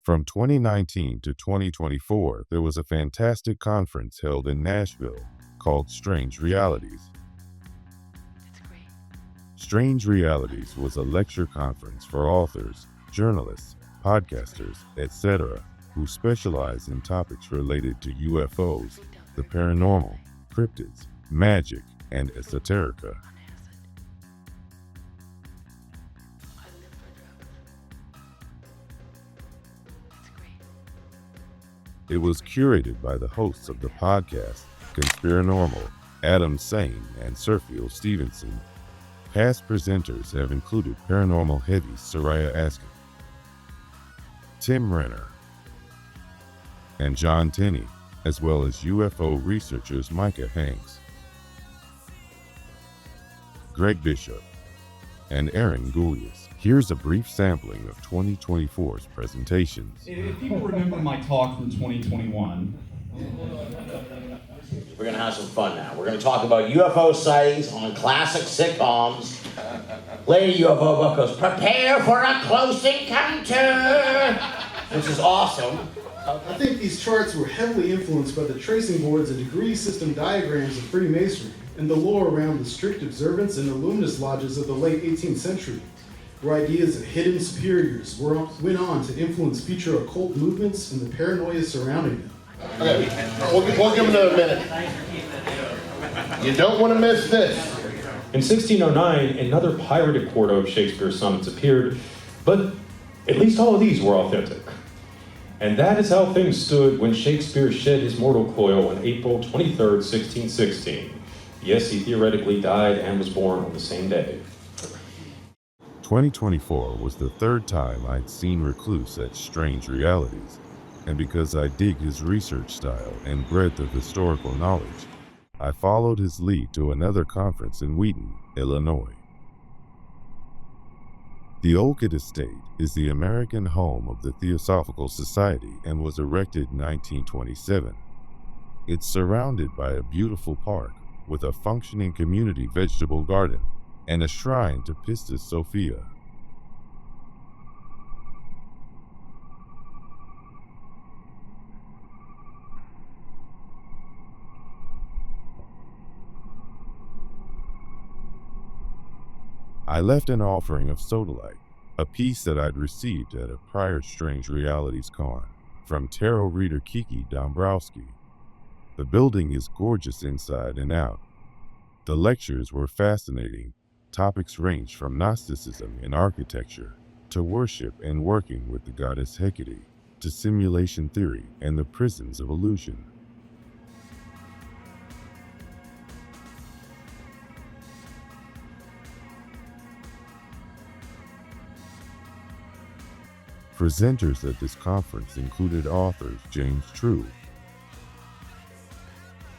From 2019 to 2024, there was a fantastic conference held in Nashville called Strange Realities. Strange Realities was a lecture conference for authors, journalists, podcasters, etc., who specialize in topics related to UFOs, the paranormal, cryptids, magic, and esoterica. It was curated by the hosts of the podcast, Conspiranormal, Adam Sane, and Serfiel Stevenson. Past presenters have included paranormal heavies Soraya Askin, Tim Renner, and John Tenney, as well as UFO researchers Micah Hanks, Greg Bishop, and Aaron Goulias. Here's a brief sampling of 2024's presentations. If people remember my talk from 2021, we're going to have some fun now. We're going to talk about UFO sightings on classic sitcoms. Lady UFO buckos, prepare for a close encounter, which is awesome. I think these charts were heavily influenced by the tracing boards and degree system diagrams of Freemasonry and the lore around the strict observance and Illuminist lodges of the late 18th century, where ideas of hidden superiors went on to influence future occult movements and the paranoia surrounding them. Okay, we'll give them another minute. You don't want to miss this. In 1609, another pirated quarto of Shakespeare's sonnets appeared, but at least all of these were authentic. And that is how things stood when Shakespeare shed his mortal coil on April 23rd, 1616. Yes, he theoretically died and was born on the same day. 2024 was the third time I'd seen Recluse at Strange Realities, and because I dig his research style and breadth of historical knowledge, I followed his lead to another conference in Wheaton, Illinois. The Olcott Estate is the American home of the Theosophical Society and was erected in 1927. It's surrounded by a beautiful park with a functioning community vegetable garden and a shrine to Pistis Sophia. I left an offering of sodalite, a piece that I'd received at a prior Strange Realities con, from tarot reader Kiki Dombrowski. The building is gorgeous inside and out. The lectures were fascinating. Topics range from Gnosticism in architecture, to worship and working with the goddess Hecate, to simulation theory and the prisons of illusion. Presenters at this conference included authors James True,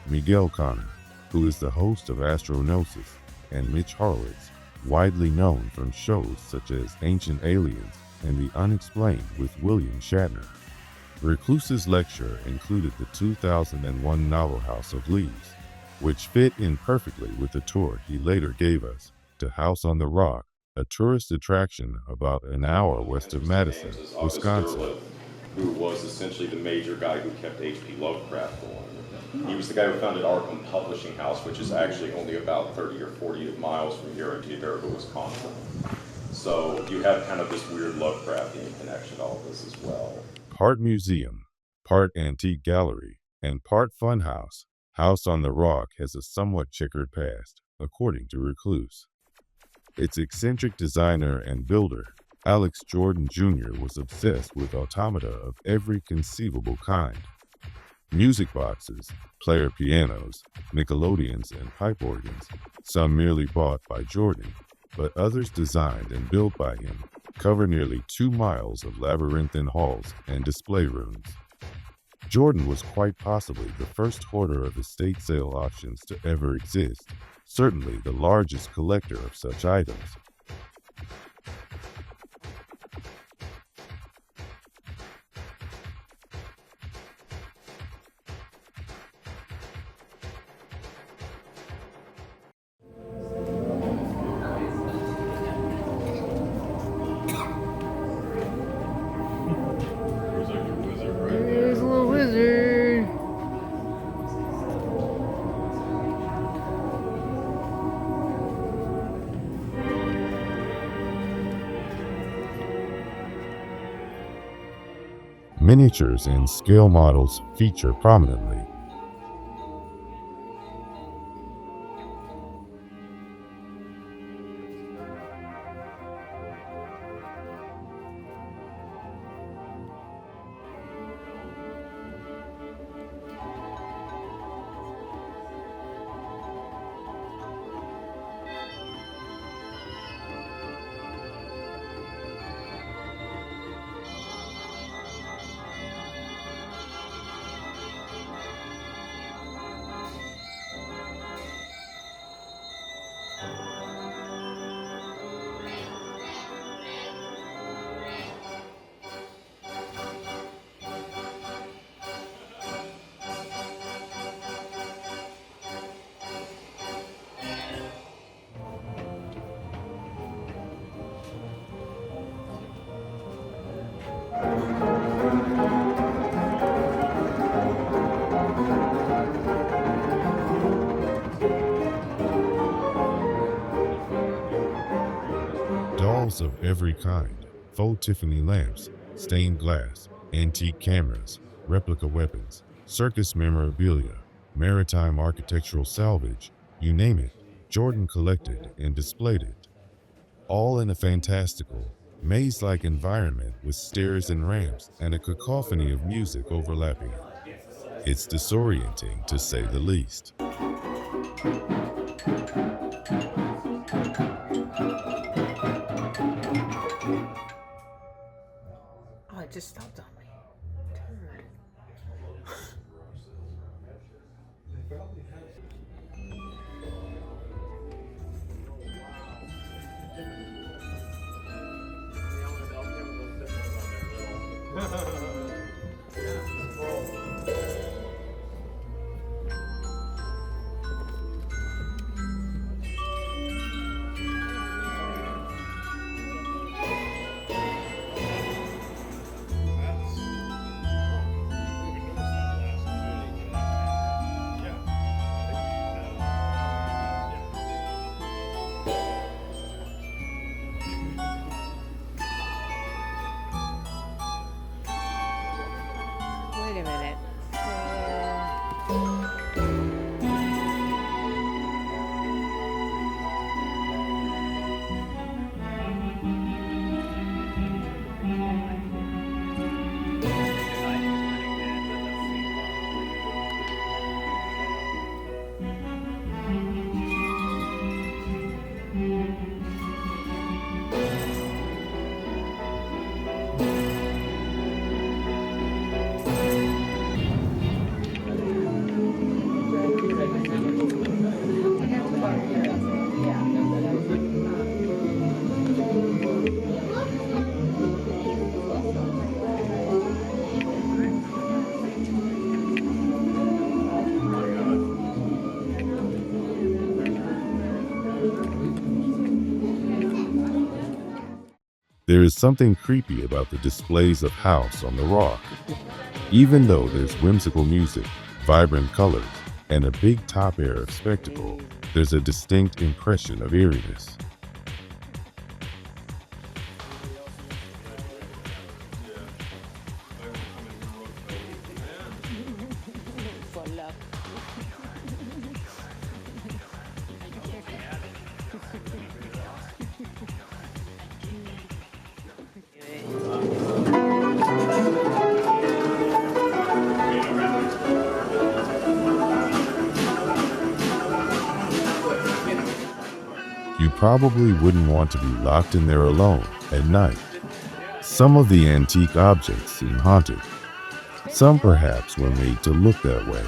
Miguel Conner, who is the host of Astro, Gnosis, and Mitch Horowitz, widely known from shows such as Ancient Aliens and The Unexplained with William Shatner. Recluse's lecture included the 2001 novel House of Leaves, which fit in perfectly with the tour he later gave us to House on the Rock, a tourist attraction about an hour west of Madison, Wisconsin. Who was essentially the major guy who kept H.P. Lovecraft going. He was the guy who founded Arkham Publishing House, which is actually only about 30 or 40 miles from here in Tiverton, Wisconsin. So you have kind of this weird Lovecraftian connection to all this as well. Part museum, part antique gallery, and part funhouse, House on the Rock has a somewhat checkered past, according to Recluse. Its eccentric designer and builder, Alex Jordan Jr., was obsessed with automata of every conceivable kind. Music boxes, player pianos, Nickelodeons, and pipe organs, some merely bought by Jordan, but others designed and built by him, cover nearly 2 miles of labyrinthine halls and display rooms. Jordan was quite possibly the first hoarder of estate sale auctions to ever exist, certainly the largest collector of such items. Miniatures and scale models feature prominently. Dolls of every kind, faux Tiffany lamps, stained glass, antique cameras, replica weapons, circus memorabilia, maritime architectural salvage, you name it, Jordan collected and displayed it. All in a fantastical, maze-like environment with stairs and ramps and a cacophony of music overlapping it. It's disorienting, to say the least. Oh, it just stopped on me. Turd. Wait a minute. There is something creepy about the displays of House on the Rock. Even though there's whimsical music, vibrant colors, and a big top air of spectacle, there's a distinct impression of eeriness. You probably wouldn't want to be locked in there alone at night. Some of the antique objects seem haunted. Some perhaps were made to look that way.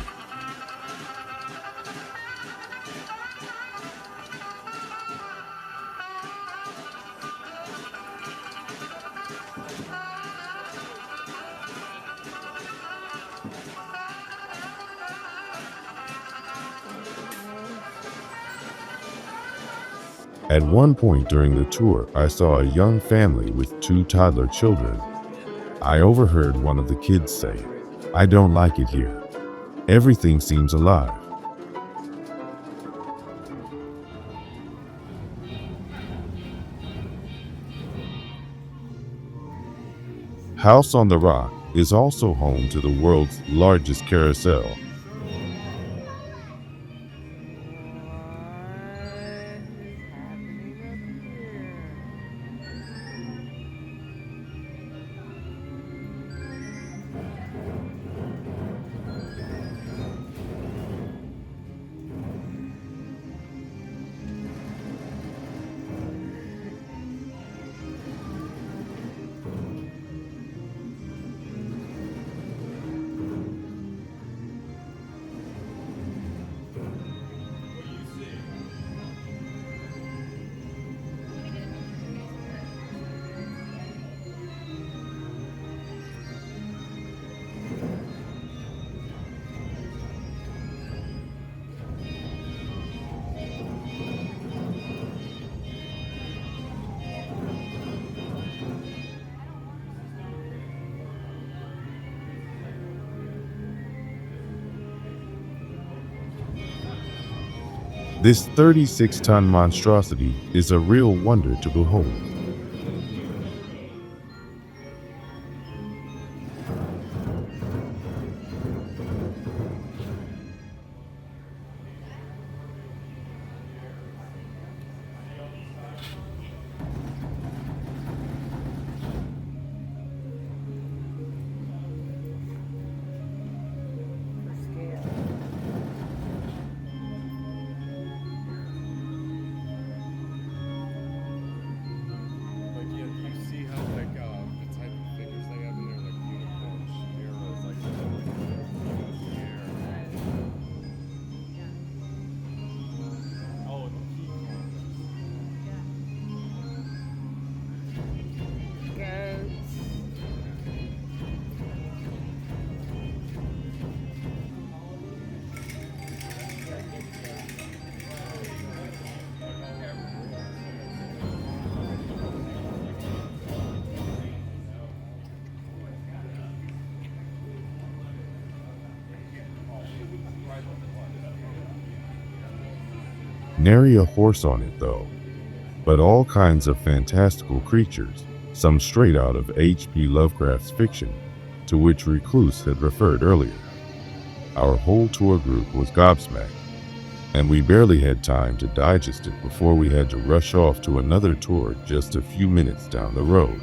At one point during the tour, I saw a young family with 2 toddler children. I overheard one of the kids say, "I don't like it here. Everything seems alive." House on the Rock is also home to the world's largest carousel. This 36-ton monstrosity is a real wonder to behold. Nary a horse on it though, but all kinds of fantastical creatures, some straight out of H.P. Lovecraft's fiction, to which Recluse had referred earlier. Our whole tour group was gobsmacked, and we barely had time to digest it before we had to rush off to another tour just a few minutes down the road.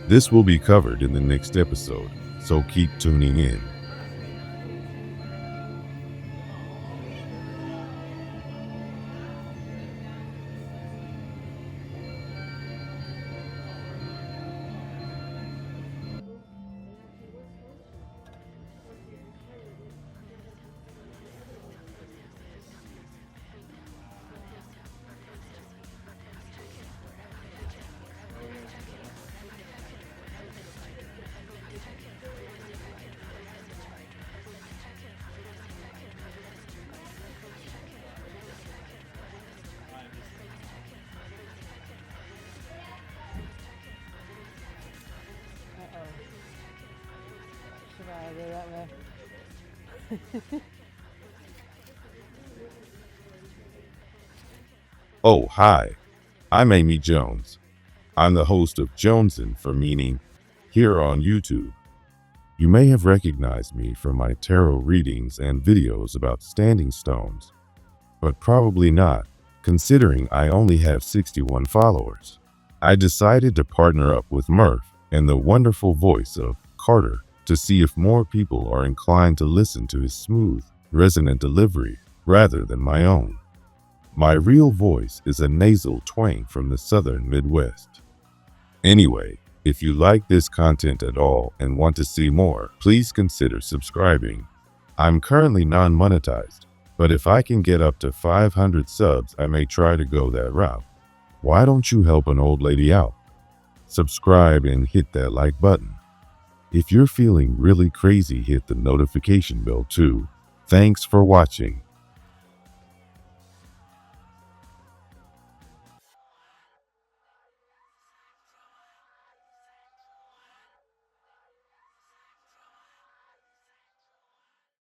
This will be covered in the next episode, so keep tuning in. Oh, hi. I'm Amy Jones. I'm the host of Jonesin for Meaning here on YouTube. You may have recognized me from my tarot readings and videos about standing stones, but probably not, considering I only have 61 followers. I decided to partner up with Murf and the wonderful voice of Carter to see if more people are inclined to listen to his smooth, resonant delivery rather than my own. My real voice is a nasal twang from the southern Midwest. Anyway, if you like this content at all and want to see more, please consider subscribing. I'm currently non-monetized, but if I can get up to 500 subs, I may try to go that route. Why don't you help an old lady out? Subscribe and hit that like button. If you're feeling really crazy, hit the notification bell too. Thanks for watching.